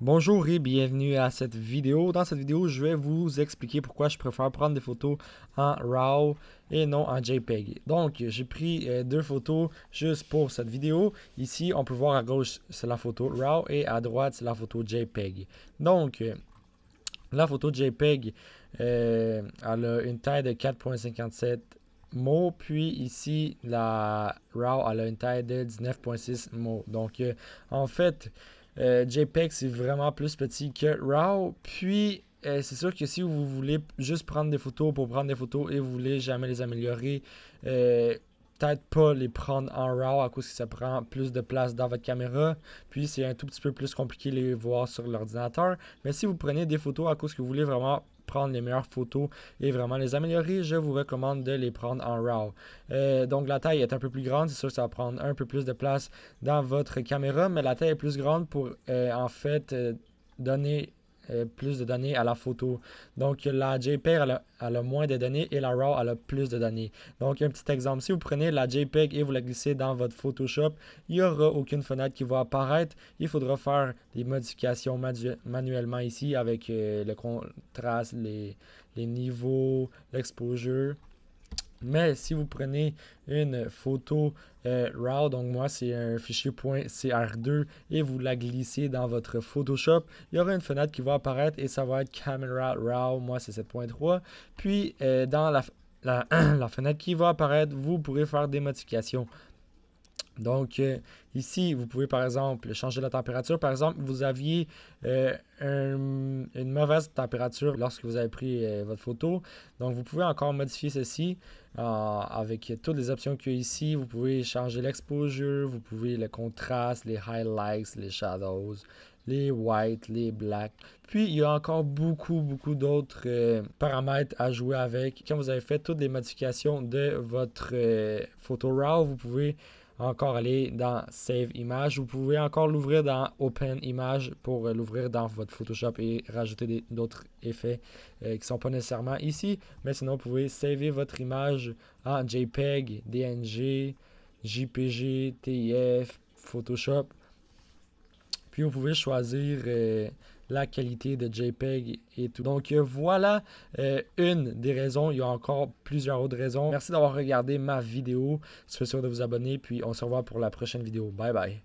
Bonjour et bienvenue à cette vidéo. Dans cette vidéo, je vais vous expliquer pourquoi je préfère prendre des photos en RAW et non en JPEG. Donc, j'ai pris deux photos juste pour cette vidéo. Ici, on peut voir à gauche, c'est la photo RAW et à droite, c'est la photo JPEG. Donc, la photo JPEG, elle a une taille de 4.57 mots, puis ici, la RAW, elle a une taille de 19.6 mots. Donc, en fait, JPEG, c'est vraiment plus petit que RAW. Puis, c'est sûr que si vous voulez juste prendre des photos pour prendre des photos et vous voulez jamais les améliorer, peut-être pas les prendre en RAW à cause que ça prend plus de place dans votre caméra. Puis, c'est un tout petit peu plus compliqué de les voir sur l'ordinateur. Mais si vous prenez des photos à cause que vous voulez vraiment prendre les meilleures photos et vraiment les améliorer, je vous recommande de les prendre en RAW. Donc la taille est un peu plus grande, c'est sûr que ça va prendre un peu plus de place dans votre caméra, mais la taille est plus grande pour en fait donner plus de données à la photo. Donc la JPEG elle a moins de données et la RAW elle a plus de données. Donc un petit exemple, si vous prenez la JPEG et vous la glissez dans votre Photoshop, il n'y aura aucune fenêtre qui va apparaître. Il faudra faire des modifications manuellement ici avec le contraste, les niveaux, l'exposure. Mais si vous prenez une photo RAW, donc moi c'est un fichier .cr2 et vous la glissez dans votre Photoshop, il y aura une fenêtre qui va apparaître et ça va être Camera RAW, moi c'est 7.3. Puis dans la fenêtre qui va apparaître, vous pourrez faire des modifications. Donc, ici, vous pouvez par exemple changer la température. Par exemple, vous aviez une mauvaise température lorsque vous avez pris votre photo. Donc, vous pouvez encore modifier ceci avec toutes les options qu'il y a ici. Vous pouvez changer l'exposure, vous pouvez le contraste, les highlights, les shadows, les white, les black. Puis, il y a encore beaucoup d'autres paramètres à jouer avec. Quand vous avez fait toutes les modifications de votre photo RAW, vous pouvez encore aller dans Save Image. Vous pouvez encore l'ouvrir dans Open Image pour l'ouvrir dans votre Photoshop et rajouter d'autres effets qui ne sont pas nécessairement ici. Mais sinon, vous pouvez saver votre image en JPEG, DNG, JPG, TIF, Photoshop. Puis vous pouvez choisir la qualité de JPEG et tout. Donc voilà une des raisons. Il y a encore plusieurs autres raisons. Merci d'avoir regardé ma vidéo. Soyez sûr de vous abonner. Puis on se revoit pour la prochaine vidéo. Bye bye.